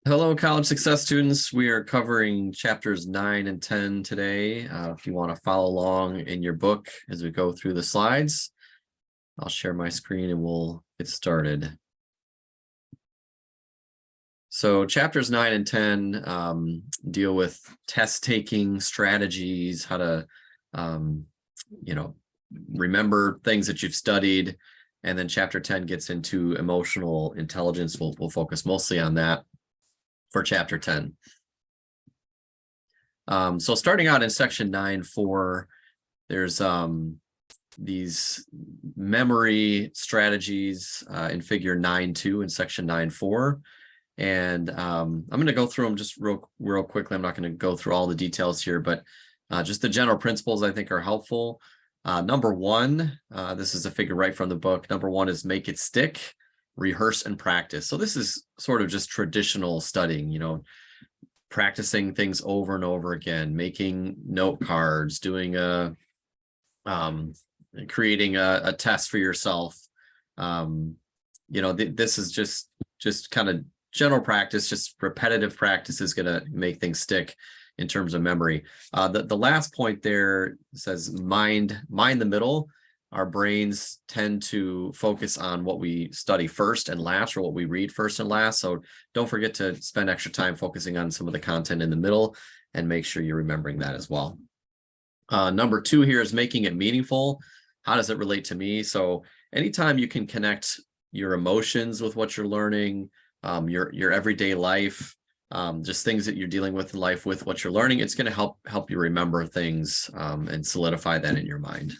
Hello, college success students. We are covering chapters 9 and 10 today. If you want to follow along in your book as we go through the slides, I'll share my screen and we'll get started. So chapters 9 and 10 deal with test taking strategies, how to, remember things that you've studied. And then chapter 10 gets into emotional intelligence. We'll focus mostly on that for chapter 10. So starting out in section 9.4, there's these memory strategies in figure 9.2 in section 9.4. And I'm going to go through them just real quickly. I'm not going to go through all the details here, but just the general principles I think are helpful. Number one, this is a figure right from the book. Number one is make it stick, rehearse and practice. So this is sort of just traditional studying, practicing things over and over again, making note cards, doing creating a test for yourself. This is just kind of general practice. Just repetitive practice is going to make things stick in terms of memory. The last point there says mind the middle. Our brains tend to focus on what we study first and last, or what we read first and last. So don't forget to spend extra time focusing on some of the content in the middle and make sure you're remembering that as well. Number two here is making it meaningful. How does it relate to me? So anytime you can connect your emotions with what you're learning, your everyday life, just things that you're dealing with in life with what you're learning, it's going to help you remember things and solidify that in your mind.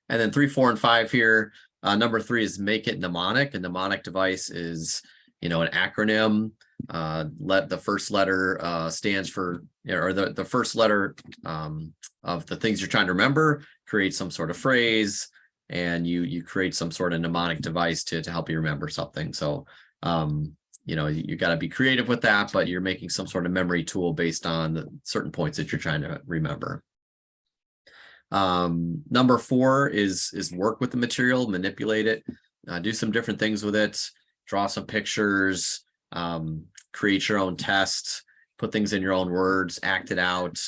And then 3, 4, and 5 here. Number 3 is make it mnemonic. A mnemonic device is, an acronym. Let the first letter stands for, or the first letter of the things you're trying to remember, create some sort of phrase, and you create some sort of mnemonic device to help you remember something. So, you got to be creative with that, but you're making some sort of memory tool based on the certain points that you're trying to remember. Number 4 is work with the material, manipulate it, do some different things with it, draw some pictures, create your own tests, put things in your own words, act it out,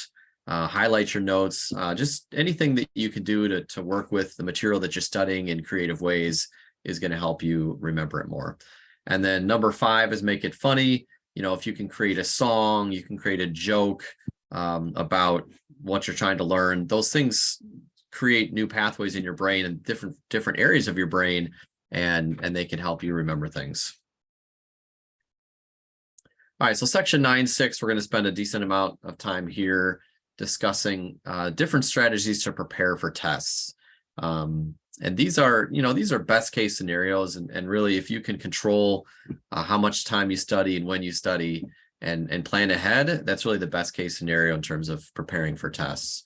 highlight your notes, just anything that you can do to work with the material that you're studying in creative ways is going to help you remember it more. And then number 5 is make it funny. If you can create a song, you can create a joke about what you're trying to learn. Those things create new pathways in your brain and different areas of your brain, and they can help you remember things. All right, so section 9.6, we're going to spend a decent amount of time here discussing different strategies to prepare for tests. And these are best case scenarios, and really if you can control how much time you study and when you study, and plan ahead, that's really the best case scenario in terms of preparing for tests.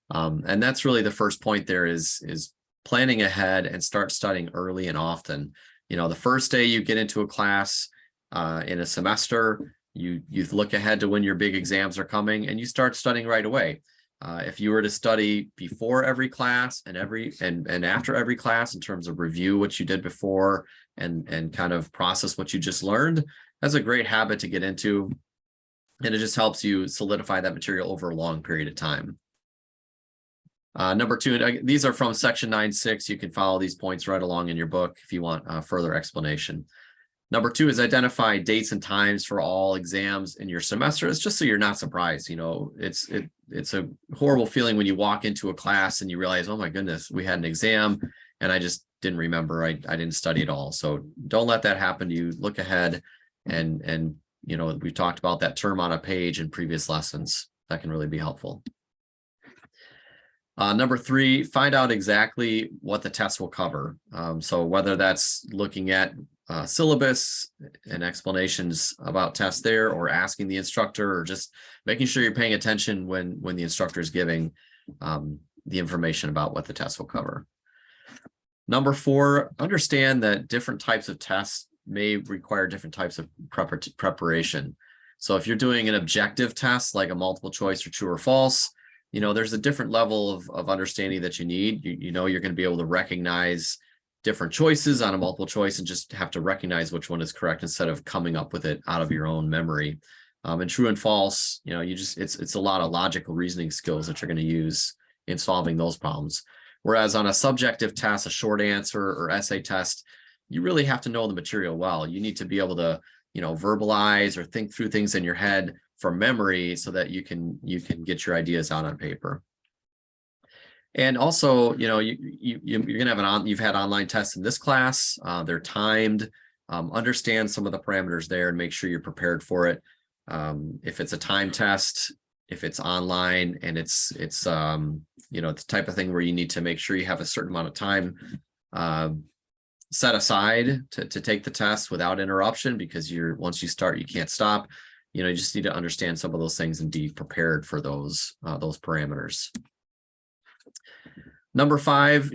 And that's really the first point there is planning ahead and start studying early and often. The first day you get into a class in a semester, you look ahead to when your big exams are coming and you start studying right away. If you were to study before every class and after every class in terms of review what you did before and kind of process what you just learned, that's a great habit to get into, and it just helps you solidify that material over a long period of time. Number 2, these are from section 9.6. You can follow these points right along in your book if you want further explanation. Number 2 is identify dates and times for all exams in your semester. It's just so you're not surprised. It's a horrible feeling when you walk into a class and you realize, oh my goodness, we had an exam and I just didn't remember. I didn't study at all. So don't let that happen to you. Look ahead. And we've talked about that term on a page in previous lessons. That can really be helpful. Number 3, find out exactly what the test will cover. So whether that's looking at syllabus and explanations about tests there, or asking the instructor, or just making sure you're paying attention when the instructor is giving the information about what the test will cover. Number 4, understand that different types of tests may require different types of preparation. So if you're doing an objective test, like a multiple choice or true or false, there's a different level of understanding that you need. You're going to be able to recognize different choices on a multiple choice and just have to recognize which one is correct instead of coming up with it out of your own memory. And true and false, it's a lot of logical reasoning skills that you're going to use in solving those problems. Whereas on a subjective test, a short answer or essay test, you really have to know the material well. You need to be able to, verbalize or think through things in your head from memory so that you can get your ideas out on paper. And also, you're going to have you've had online tests in this class. They're timed. Understand some of the parameters there and make sure you're prepared for it. If it's a time test, if it's online and it's the type of thing where you need to make sure you have a certain amount of time set aside to take the test without interruption, because once you start, you can't stop. You just need to understand some of those things and be prepared for those parameters. Number 5,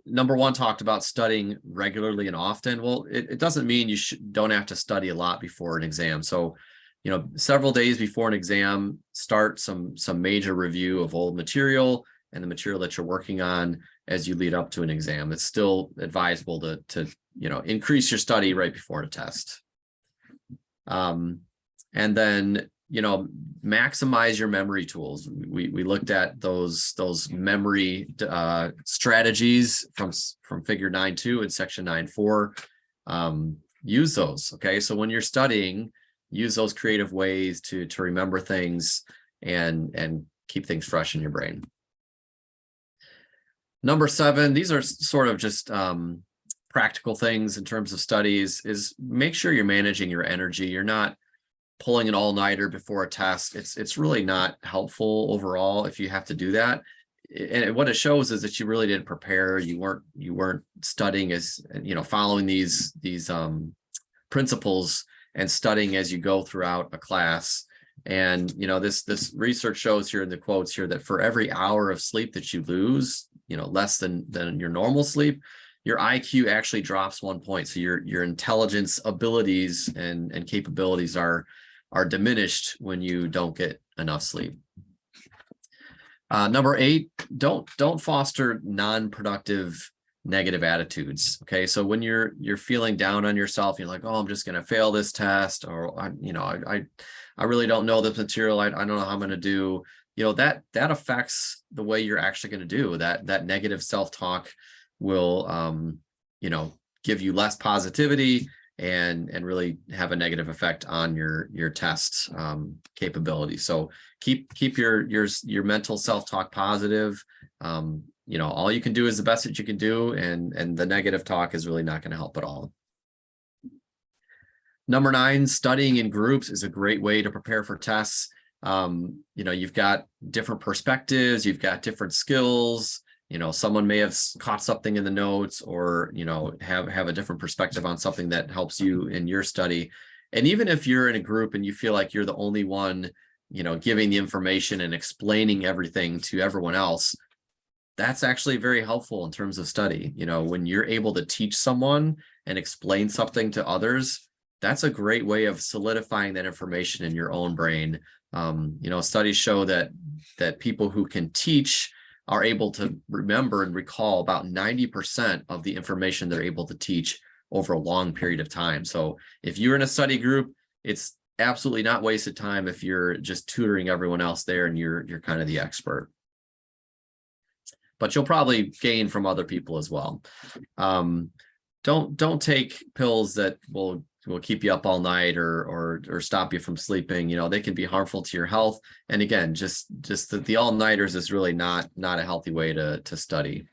number 1 talked about studying regularly and often. Well, it doesn't mean you don't have to study a lot before an exam. So, several days before an exam, start some major review of old material and the material that you're working on as you lead up to an exam. It's still advisable to increase your study right before a test. And then, maximize your memory tools. We looked at those memory strategies from figure 9.2 and section 9.4. Use those. Okay. So when you're studying, use those creative ways to remember things and keep things fresh in your brain. Number 7, these are sort of just practical things in terms of studies, is make sure you're managing your energy. You're not pulling an all-nighter before a test. It's really not helpful overall if you have to do that. And what it shows is that you really didn't prepare. You weren't studying as, following these principles and studying as you go throughout a class. And, this research shows here in the quotes here that for every hour of sleep that you lose, less than your normal sleep, your IQ actually drops 1 point. So your intelligence abilities and capabilities are diminished when you don't get enough sleep. Number 8, don't foster non-productive negative attitudes. Okay, so when you're feeling down on yourself, you're like, oh, I'm just going to fail this test, or I really don't know this material. I don't know how I'm going to do. That affects the way you're actually going to do. That negative self-talk will give you less positivity and really have a negative effect on your test capability. So keep your mental self-talk positive. All you can do is the best that you can do, and the negative talk is really not going to help at all. Number 9, studying in groups is a great way to prepare for tests. You've got different perspectives, you've got different skills. Someone may have caught something in the notes, or have a different perspective on something that helps you in your study. And even if you're in a group and you feel like you're the only one giving the information and explaining everything to everyone else, that's actually very helpful in terms of study. When you're able to teach someone and explain something to others, that's a great way of solidifying that information in your own brain. Studies show that people who can teach are able to remember and recall about 90% of the information they're able to teach over a long period of time. So if you're in a study group, it's absolutely not wasted time if you're just tutoring everyone else there and you're kind of the expert. But you'll probably gain from other people as well. Don't take pills that will keep you up all night or stop you from sleeping. They can be harmful to your health. And again, just the all-nighters is really not a healthy way to study.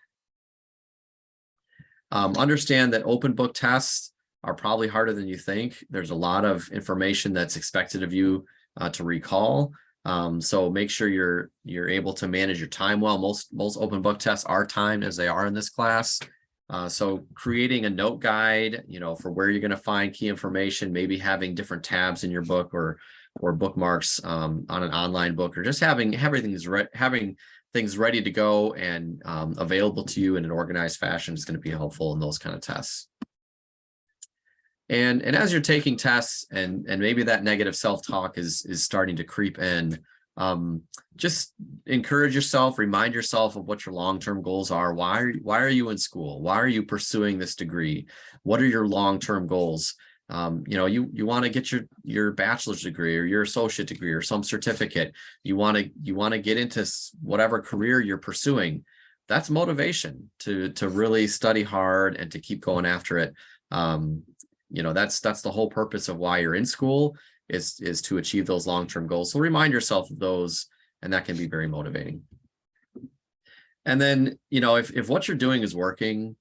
Understand that open book tests are probably harder than you think. There's a lot of information that's expected of you to recall. So make sure you're able to manage your time well. Most open book tests are timed, as they are in this class. So creating a note guide, for where you're going to find key information, maybe having different tabs in your book or bookmarks on an online book, or just having things ready to go and available to you in an organized fashion is going to be helpful in those kind of tests. And as you're taking tests and maybe that negative self-talk is starting to creep in, Just encourage yourself, remind yourself of what your long-term goals are. Why are you in school? Why are you pursuing this degree? What are your long-term goals? You want to get your bachelor's degree or your associate degree or some certificate. You want to get into whatever career you're pursuing. That's motivation to really study hard and to keep going after it. That's the whole purpose of why you're in school, is to achieve those long-term goals. So remind yourself of those, and that can be very motivating. And then, if what you're doing is working,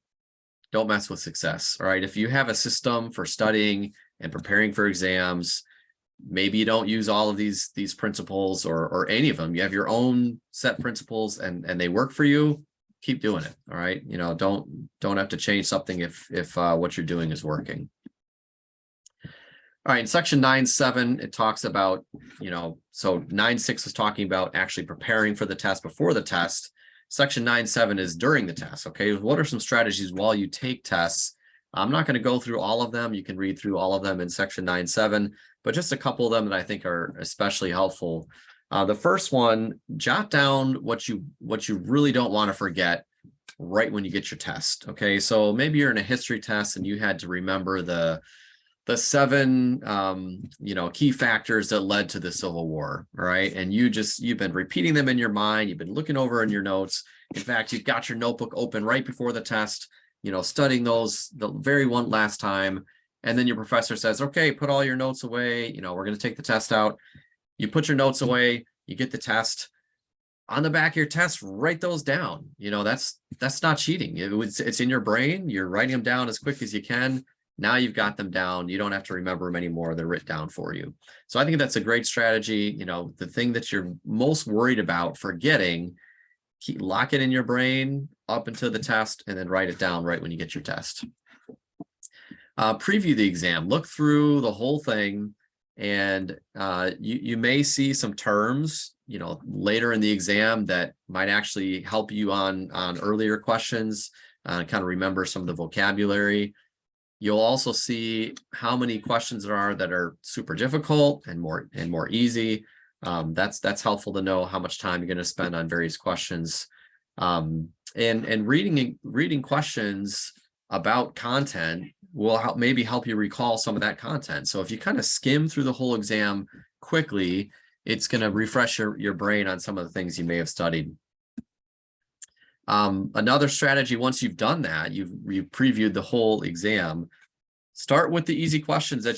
don't mess with success. All right. If you have a system for studying and preparing for exams, maybe you don't use all of these principles or any of them. You have your own set principles and they work for you. Keep doing it. All right. Don't have to change something if what you're doing is working. All right, in section 9.7, it talks about, so 9.6 was talking about actually preparing for the test before the test. Section 9.7 is during the test. Okay, what are some strategies while you take tests? I'm not going to go through all of them. You can read through all of them in section 9.7, but just a couple of them that I think are especially helpful. The first one, jot down what you really don't want to forget right when you get your test. Okay, so maybe you're in a history test and you had to remember the 7 key factors that led to the Civil War, right? And you've been repeating them in your mind, you've been looking over in your notes. In fact, you've got your notebook open right before the test, studying those the very one last time. And then your professor says, okay, put all your notes away, we're going to take the test out. You put your notes away, you get the test. On the back of your test, write those down. That's not cheating. It's in your brain. You're writing them down as quick as you can. Now you've got them down. You don't have to remember them anymore. They're written down for you. So I think that's a great strategy. The thing that you're most worried about forgetting, lock it in your brain up until the test and then write it down right when you get your test. Preview the exam. Look through the whole thing, and you may see some terms, later in the exam that might actually help you on earlier questions, kind of remember some of the vocabulary. You'll also see how many questions there are that are super difficult and more easy. That's helpful to know how much time you're going to spend on various questions. And reading questions about content will maybe help you recall some of that content. So if you kind of skim through the whole exam quickly, it's going to refresh your brain on some of the things you may have studied. Another strategy, once you've done that, you've previewed the whole exam, start with the easy questions that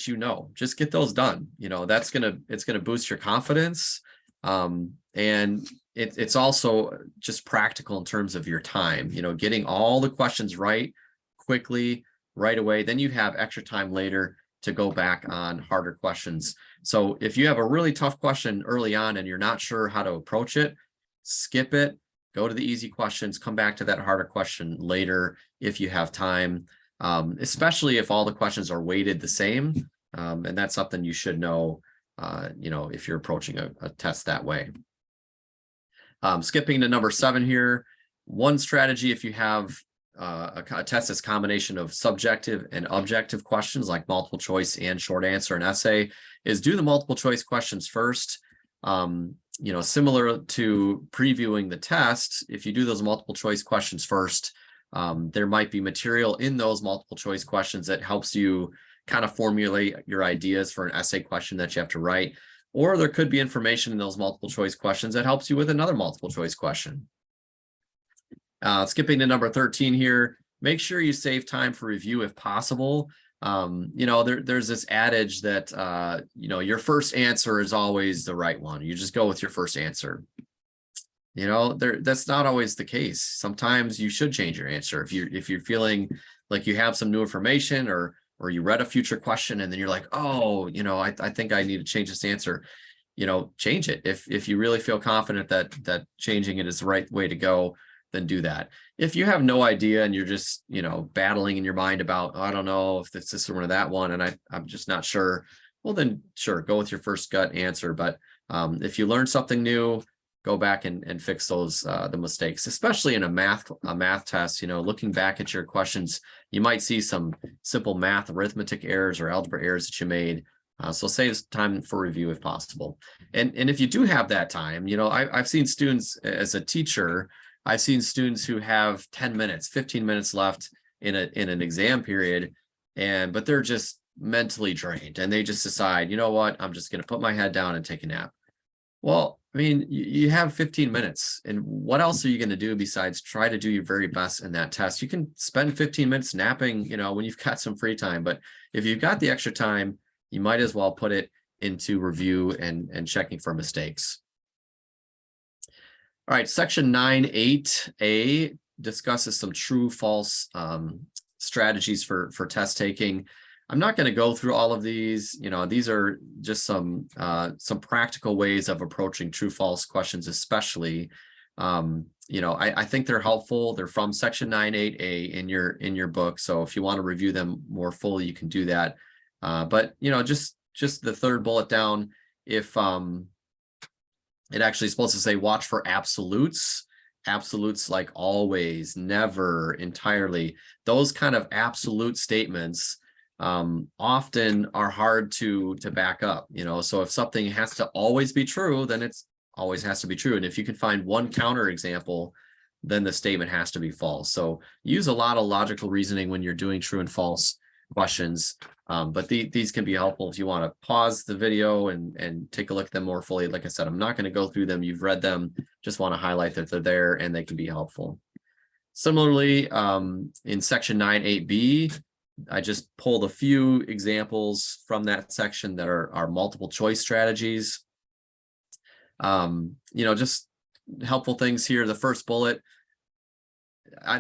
just get those done. It's gonna boost your confidence, and it's also just practical in terms of your time. Getting all the questions right quickly, right away, then you have extra time later to go back on harder questions. So if you have a really tough question early on and you're not sure how to approach it, skip it. Go to the easy questions, come back to that harder question later if you have time, especially if all the questions are weighted the same. And that's something you should know, if you're approaching a test that way. Skipping to number 7 here, one strategy if you have a test that's a combination of subjective and objective questions like multiple choice and short answer and essay is do the multiple choice questions first. Similar to previewing the test, if you do those multiple choice questions first, there might be material in those multiple choice questions that helps you kind of formulate your ideas for an essay question that you have to write. Or there could be information in those multiple choice questions that helps you with another multiple choice question. Skipping to number 13 here, make sure you save time for review if possible. There's this adage that, your first answer is always the right one. You just go with your first answer. That's not always the case. Sometimes you should change your answer. If you're feeling like you have some new information or you read a future question and then you're like, oh, I think I need to change this answer, change it. If you really feel confident that changing it is the right way to go, then do that. If you have no idea and you're just, battling in your mind about, I don't know if it's this one or that one, and I'm just not sure, well, then sure, go with your first gut answer. But if you learn something new, go back and fix those, the mistakes, especially in a math test. Looking back at your questions, you might see some simple math arithmetic errors or algebra errors that you made. So save time for review if possible. And if you do have that time, I've seen students as a teacher, I've seen students who have 10 minutes, 15 minutes left in an exam period, but they're just mentally drained and they just decide, you know what, I'm just going to put my head down and take a nap. Well, I mean, you have 15 minutes, and what else are you going to do besides try to do your very best in that test? You can spend 15 minutes napping, when you've got some free time, but if you've got the extra time, you might as well put it into review and checking for mistakes. All right, section 9.8a discusses some true false strategies for test taking. I'm not going to go through all of these. These are just some practical ways of approaching true false questions, especially. I think they're helpful. They're from section 9.8a in your book. So if you want to review them more fully, you can do that. But just the third bullet down, if it actually is supposed to say watch for absolutes like always, never, entirely. Those kind of absolute statements often are hard to back up. So if something has to always be true, then it's always has to be true. And if you can find one counter example, then the statement has to be false. So use a lot of logical reasoning when you're doing true and false questions. But these can be helpful if you want to pause the video and take a look at them more fully. Like I said, I'm not going to go through them. You've read them. Just want to highlight that they're there and they can be helpful. Similarly, in section 9.8b, I just pulled a few examples from that section that are multiple choice strategies. Just helpful things here. The first bullet,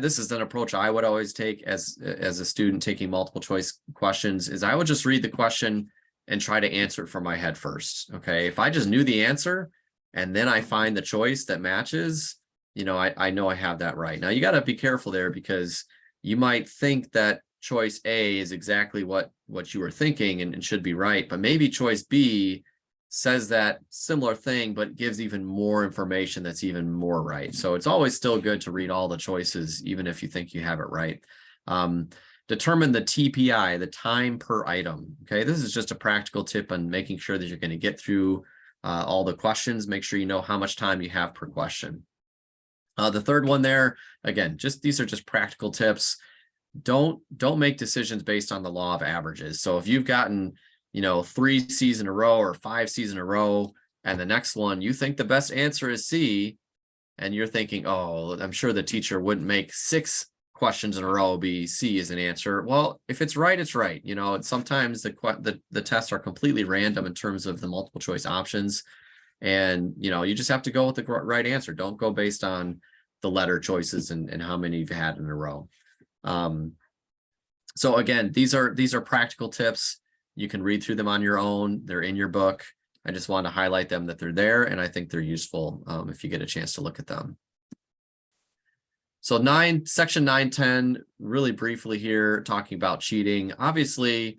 this is an approach I would always take as a student taking multiple choice questions, is I would just read the question and try to answer it from my head first. Okay, if I just knew the answer and then I find the choice that matches, I know I have that right. Now you got to be careful there, because you might think that choice A is exactly what you were thinking and should be right, but maybe choice B says that similar thing but gives even more information that's even more right. So it's always still good to read all the choices even if you think you have it right. Determine the TPI, the time per item. Okay, this is just a practical tip on making sure that you're going to get through all the questions. Make sure you know how much time you have per question. The third one there, again, these are just practical tips. Don't make decisions based on the law of averages. So if you've gotten 3 C's in a row or 5 C's in a row, and the next one you think the best answer is C, and you're thinking, oh, I'm sure the teacher wouldn't make 6 questions in a row be C as an answer. Well, if it's right, it's right. Sometimes the tests are completely random in terms of the multiple choice options, and you just have to go with the right answer. Don't go based on the letter choices and how many you've had in a row. So again, these are practical tips. You can read through them on your own. They're in your book. I just want to highlight them that they're there, and I think they're useful if you get a chance to look at them. So section 9.10, really briefly here, talking about cheating. Obviously,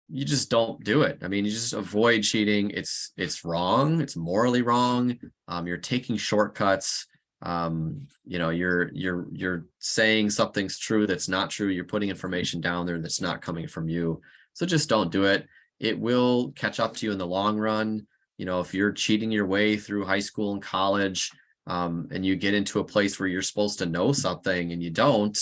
you just don't do it. I mean, you just avoid cheating. It's wrong. It's morally wrong. You're taking shortcuts. You're saying something's true that's not true. You're putting information down there that's not coming from you. So just don't do it. It will catch up to you in the long run. If you're cheating your way through high school and college, and you get into a place where you're supposed to know something and you don't,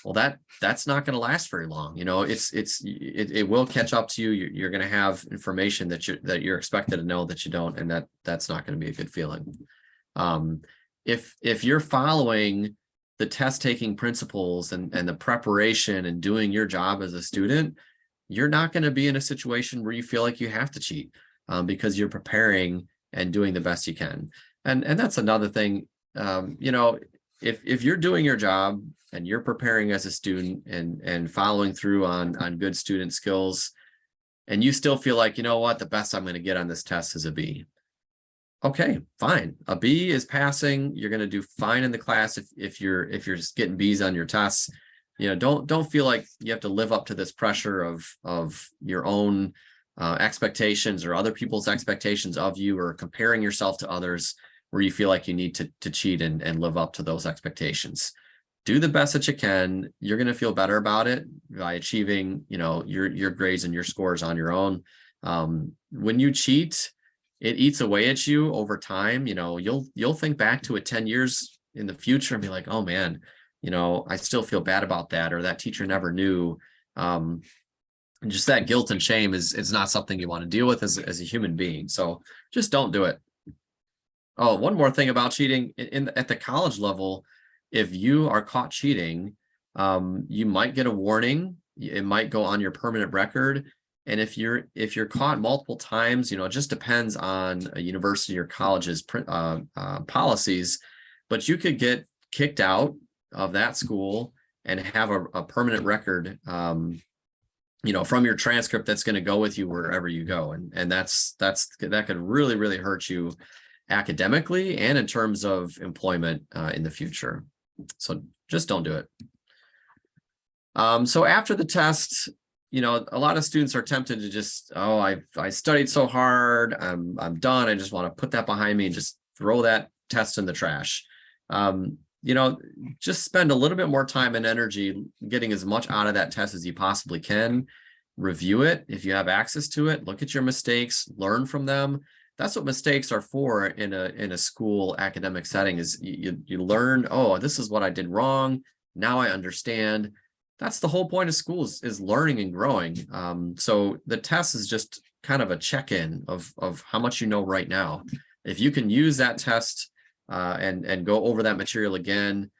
well, that's not going to last very long. It will catch up to you. You're going to have information that you're expected to know that you don't, and that's not going to be a good feeling. If you're following the test taking principles and the preparation and doing your job as a student, you're not going to be in a situation where you feel like you have to cheat, because you're preparing and doing the best you can. And that's another thing. If you're doing your job and you're preparing as a student and following through on good student skills, and you still feel like, the best I'm going to get on this test is a B. Okay, fine. A B is passing. You're going to do fine in the class if you're just getting B's on your tests. Don't feel like you have to live up to this pressure of your own expectations or other people's expectations of you, or comparing yourself to others where you feel like you need to cheat and live up to those expectations. Do the best that you can. You're going to feel better about it by achieving, your grades and your scores on your own. When you cheat, it eats away at you over time. You'll think back to it 10 years in the future and be like, oh man, I still feel bad about that, or that teacher never knew. And just that guilt and shame is not something you want to deal with as a human being. So just don't do it. Oh, one more thing about cheating at the college level, if you are caught cheating, you might get a warning. It might go on your permanent record. And if you're caught multiple times, it just depends on a university or college's policies, but you could get kicked out of that school and have a permanent record, from your transcript that's going to go with you wherever you go. And that could really, really hurt you academically and in terms of employment in the future. So just don't do it. So after the test, a lot of students are tempted to just, I studied so hard, I'm done. I just want to put that behind me and just throw that test in the trash. Just spend a little bit more time and energy getting as much out of that test as you possibly can. Review it if you have access to it. Look at your mistakes, learn from them. That's what mistakes are for in a school academic setting, is you learn, oh, this is what I did wrong. Now I understand. That's the whole point of school is learning and growing. So the test is just kind of a check-in of how much you know right now. If you can use that test and go over that material again,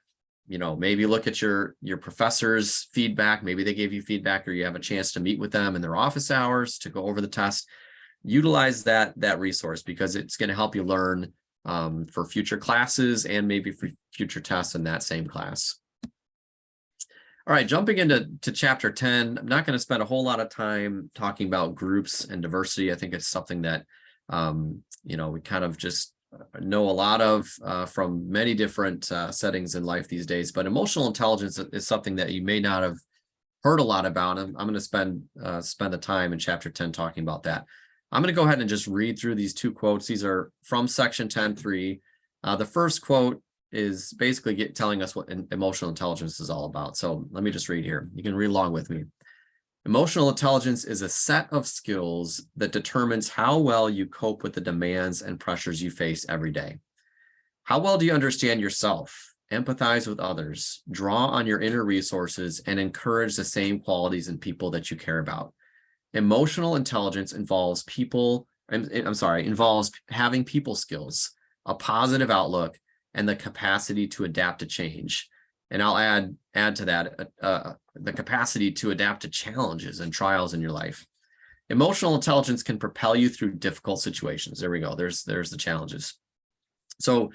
maybe look at your professor's feedback. Maybe they gave you feedback, or you have a chance to meet with them in their office hours to go over the test. Utilize that resource, because it's going to help you learn for future classes and maybe for future tests in that same class. All right, jumping into chapter 10, I'm not going to spend a whole lot of time talking about groups and diversity. I think it's something that we kind of just know a lot of from many different settings in life these days. But emotional intelligence is something that you may not have heard a lot about. I'm going to spend the time in chapter 10 talking about that. I'm going to go ahead and just read through these two quotes. These are from section 10.3. The first quote is basically telling us what emotional intelligence is all about. So let me just read here. You can read along with me. Emotional intelligence is a set of skills that determines how well you cope with the demands and pressures you face every day. How well do you understand yourself, empathize with others, draw on your inner resources, and encourage the same qualities in people that you care about? Emotional intelligence involves having people skills, a positive outlook, and the capacity to adapt to change. And I'll add to that the capacity to adapt to challenges and trials in your life. Emotional intelligence can propel you through difficult situations. There we go. There's the challenges. So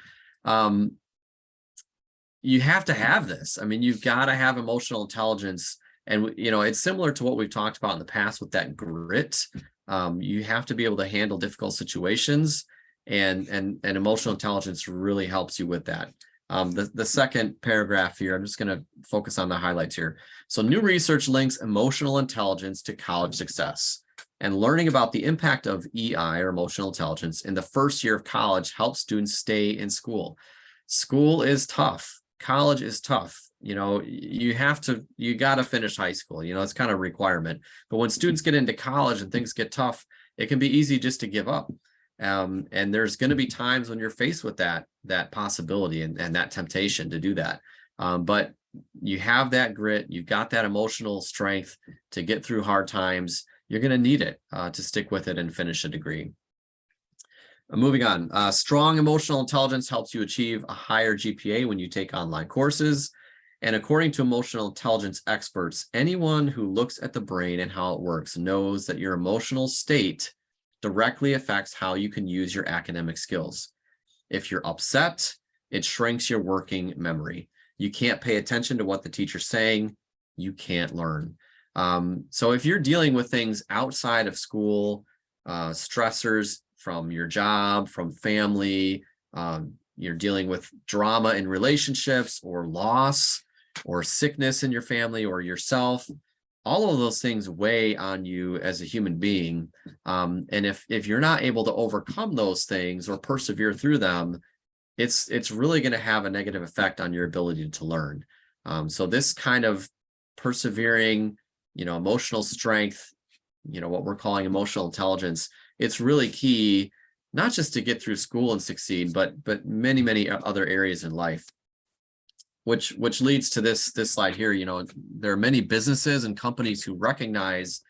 you have to have this. I mean, you've got to have emotional intelligence. And, it's similar to what we've talked about in the past with that grit. You have to be able to handle difficult situations, and emotional intelligence really helps you with that. The second paragraph here, I'm just going to focus on the highlights here. So new research links emotional intelligence to college success, and learning about the impact of EI, or emotional intelligence, in the first year of college helps students stay in school. School is tough. College is tough. You got to finish high school. It's kind of a requirement. But when students get into college and things get tough, it can be easy just to give up. And there's going to be times when you're faced with that possibility and that temptation to do that. But you have that grit, you've got that emotional strength to get through hard times. You're going to need it to stick with it and finish a degree. Moving on, strong emotional intelligence helps you achieve a higher GPA when you take online courses. And according to emotional intelligence experts, anyone who looks at the brain and how it works knows that your emotional state directly affects how you can use your academic skills. If you're upset, it shrinks your working memory. You can't pay attention to what the teacher's saying, you can't learn. So if you're dealing with things outside of school, stressors from your job, from family, you're dealing with drama in relationships, or loss, or sickness in your family or yourself, all of those things weigh on you as a human being. And if you're not able to overcome those things or persevere through them, it's really going to have a negative effect on your ability to learn. So this kind of persevering, emotional strength what we're calling emotional intelligence, it's really key, not just to get through school and succeed, but many other areas in life. Which leads to this slide here. There are many businesses and companies who recognize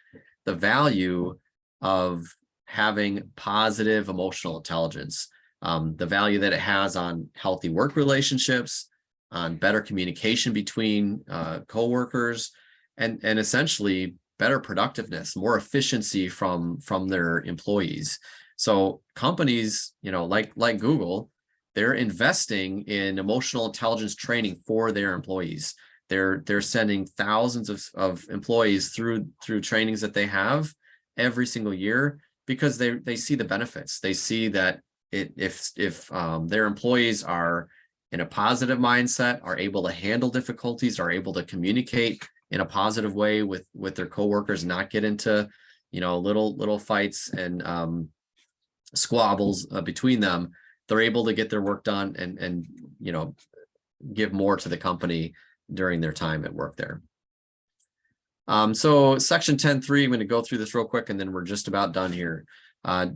the value of having positive emotional intelligence, the value that it has on healthy work relationships, on better communication between coworkers, and essentially better productiveness, more efficiency from their employees. So companies, like Google, they're investing in emotional intelligence training for their employees. They're sending thousands of employees through trainings that they have every single year, because they see the benefits. They see that if their employees are in a positive mindset, are able to handle difficulties, are able to communicate in a positive way with their coworkers, not get into little fights and squabbles between them, they're able to get their work done and give more to the company during their time at work there. So section 10.3, I'm going to go through this real quick and then we're just about done here.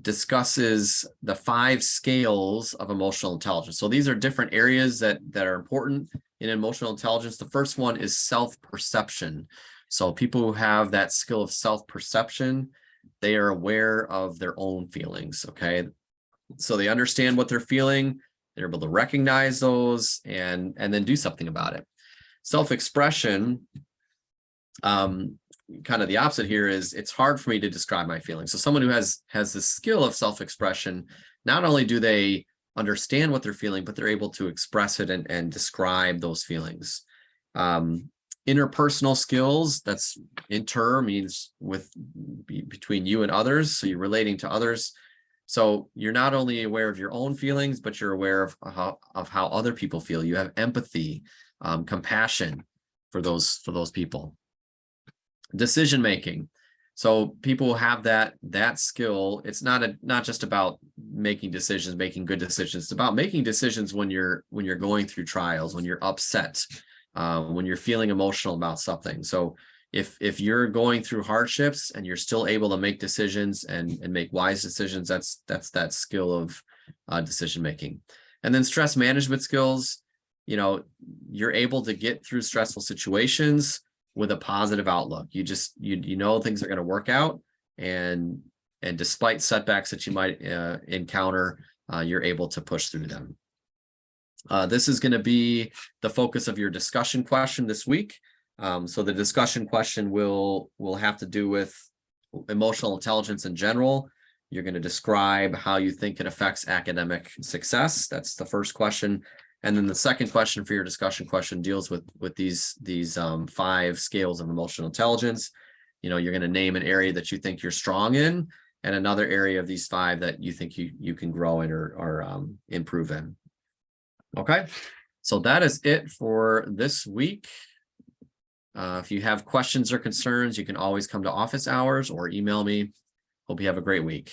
Discusses the 5 scales of emotional intelligence. So these are different areas that are important in emotional intelligence. The first one is self-perception. So people who have that skill of self-perception, they are aware of their own feelings. Okay, so they understand what they're feeling, they're able to recognize those and then do something about it. Self-expression, kind of the opposite here, is it's hard for me to describe my feelings. So someone who has the skill of self-expression, not only do they understand what they're feeling, but they're able to express it and describe those feelings. Interpersonal skills, that's inter means between you and others, so you're relating to others. So you're not only aware of your own feelings, but you're aware of how other people feel. You have empathy, compassion for those people. Decision making. So people have that skill. It's not just about making decisions, making good decisions. It's about making decisions when you're going through trials, when you're upset, when you're feeling emotional about something. So if you're going through hardships and you're still able to make decisions and make wise decisions, that's that skill of decision making. And then stress management skills. You're able to get through stressful situations with a positive outlook. You know things are going to work out, and despite setbacks that you might encounter, you're able to push through them. This is going to be the focus of your discussion question this week. So the discussion question will have to do with emotional intelligence in general. You're going to describe how you think it affects academic success. That's the first question. And then the second question for your discussion question deals with these 5 scales of emotional intelligence. You're going to name an area that you think you're strong in, and another area of these 5 that you think you can grow in or improve in. Okay, so that is it for this week. If you have questions or concerns, you can always come to office hours or email me. Hope you have a great week.